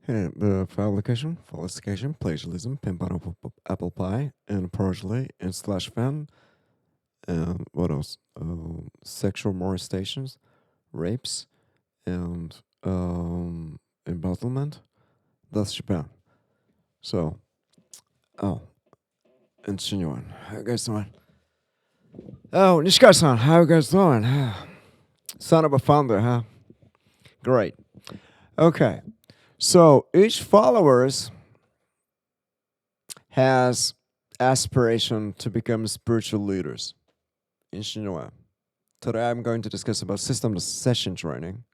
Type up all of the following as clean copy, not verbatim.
Fabrication, falsification, plagiarism, pimp on apple pie, and partially, and slash fan, and what else? Sexual molestations, rapes, and embezzlement. That's Japan. So, oh, and Shinjuan. How you guys doing? Oh, Nishika-san, how you guys doing? Son of a founder, huh? Great. Okay. So each followers has aspiration to become spiritual leaders in Shinjuan. Today I'm going to discuss about system of session training,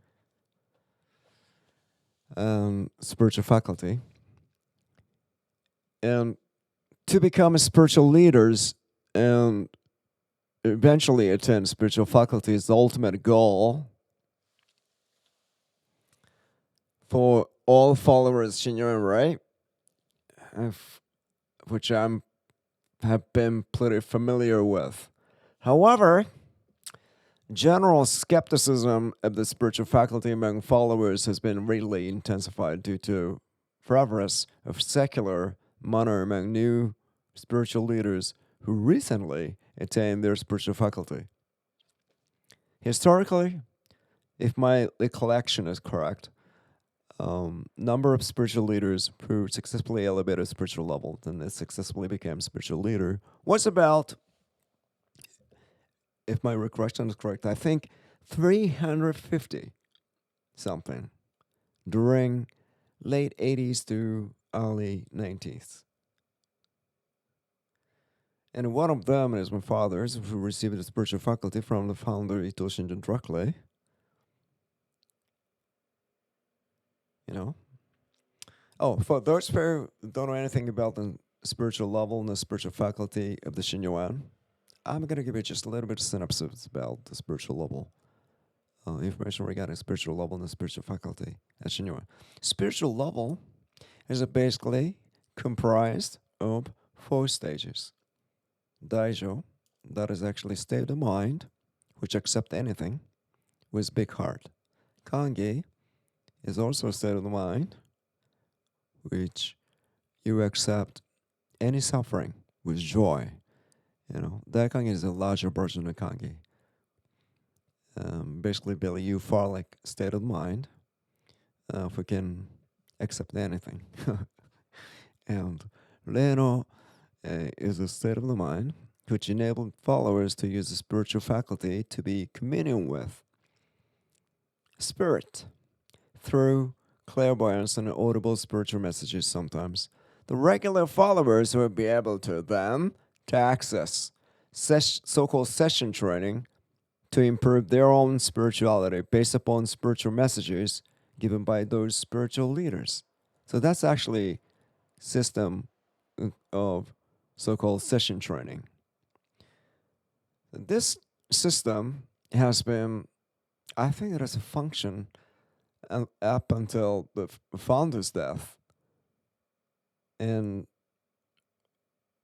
spiritual faculty, and to become spiritual leaders and eventually attain spiritual faculty is the ultimate goal for all followers Shinjuan, right? Which I'm have been pretty familiar with. However, general skepticism of the spiritual faculty among followers has been really intensified due to frivolous of secular manner among new spiritual leaders who recently attained their spiritual faculty. Historically, if my recollection is correct, number of spiritual leaders who successfully elevated spiritual level and they successfully became spiritual leader was about, if my recollection is correct, I think 350 something during late 80s to early 90s. And one of them is my father's, who received the spiritual faculty from the founder Ito Shinjin directly. You know? Oh, for those who don't know anything about the spiritual level and the spiritual faculty of the Shinjuan, I'm going to give you just a little bit of synopsis about the spiritual level. Information regarding spiritual level and the spiritual faculty at Shinjuan. Spiritual level is basically comprised of 4 stages. Daijo, that is actually state of mind, which accept anything with big heart. Kangi is also a state of the mind, which you accept any suffering with joy. You know, Daikangi is a larger version of Kangi. Basically, Billy, euphoric state of mind, if we can accept anything. And Reno is a state of the mind which enabled followers to use the spiritual faculty to be communion with spirit through clairvoyance and audible spiritual messages sometimes. The regular followers will be able to then to access so-called session training to improve their own spirituality based upon spiritual messages given by those spiritual leaders. So that's actually system of so-called session training. This system has been, I think it has a function up until the founder's death. And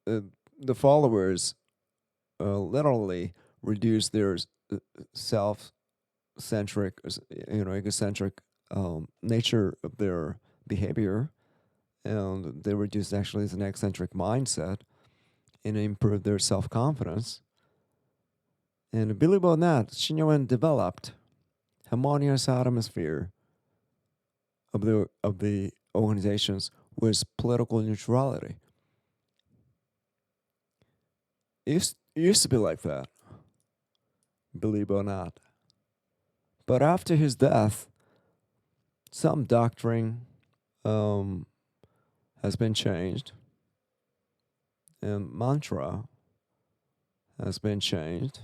the followers literally reduce their self-centric, egocentric nature of their behavior, and they reduce actually an eccentric mindset and improve their self-confidence. And believe it or not, Shinjuan developed harmonious atmosphere of the organizations with political neutrality. It used to be like that, believe it or not. But after his death, some doctrine has been changed, and mantra has been changed,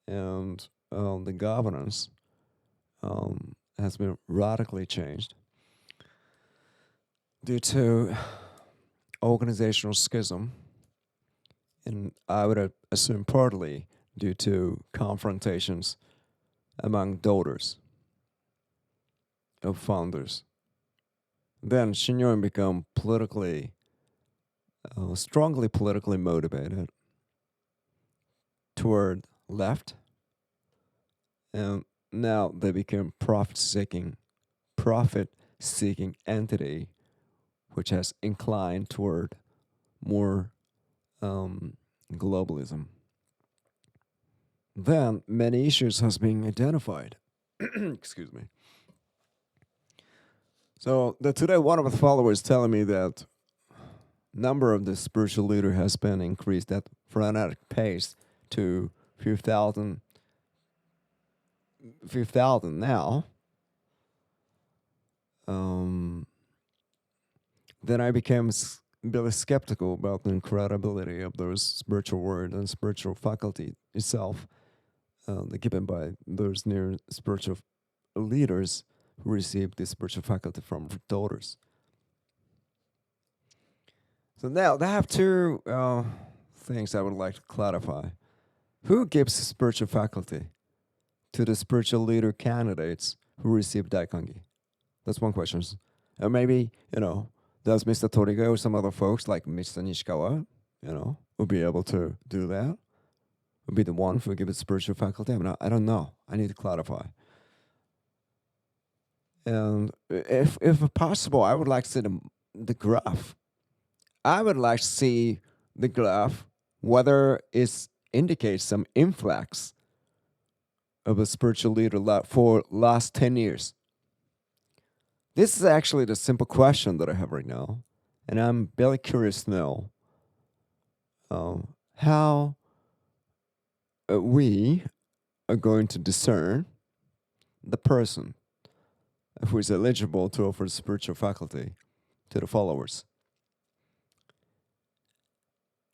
and the governance has been radically changed due to organizational schism, and I would assume partly due to confrontations among daughters of founders. Then Shinjuan became strongly politically motivated toward left, and now they became profit-seeking profit-seeking entity which has inclined toward more globalism. Then many issues has been identified. Excuse me. So today one of the followers telling me that number of the spiritual leader has been increased at frenetic pace to few thousand now. Then I became really skeptical about the credibility of those spiritual word and spiritual faculty itself, given by those near spiritual leaders who received this spiritual faculty from daughters. So now I have two things I would like to clarify. Who gives spiritual faculty to the spiritual leader candidates who receive Daikangi? That's one question. And maybe, does Mr. Toriga or some other folks like Mr. Nishikawa, will be able to do that? Will be the one who gives spiritual faculty? I mean, I don't know. I need to clarify. And if possible, I would like to see the graph. I would like to see the graph whether it indicates some influx of a spiritual leader for last 10 years. This is actually the simple question that I have right now, and I'm very curious to know how we are going to discern the person who is eligible to offer spiritual faculty to the followers.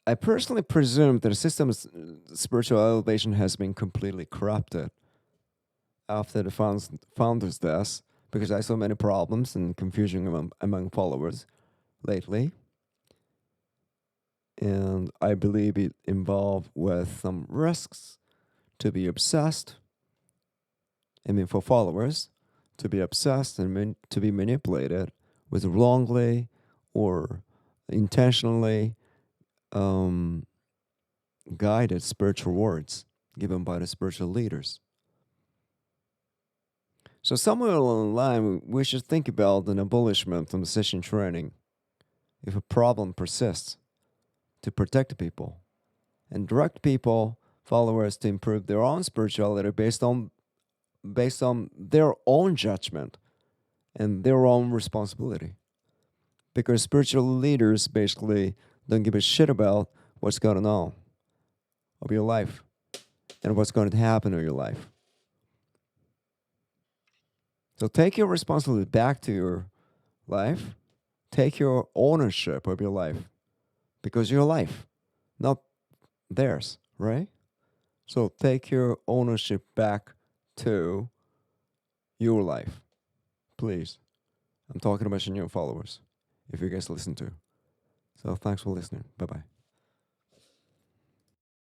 I personally presume that the system's spiritual elevation has been completely corrupted after the founder's death, because I saw many problems and confusion among followers lately. And I believe it involved with some risks to be obsessed. I mean, for followers to be obsessed and to be manipulated with wrongly or intentionally guided spiritual words given by the spiritual leaders. So somewhere along the line, we should think about an abolishment from the Sesshin training if a problem persists, to protect the people and direct people, followers, to improve their own spirituality based on their own judgment and their own responsibility. Because spiritual leaders basically don't give a shit about what's going on of your life and what's going to happen in your life. So take your responsibility back to your life. Take your ownership of your life, because your life, not theirs, right? So take your ownership back to your life, please. I'm talking about your new followers, if you guys listen to. So thanks for listening. Bye-bye.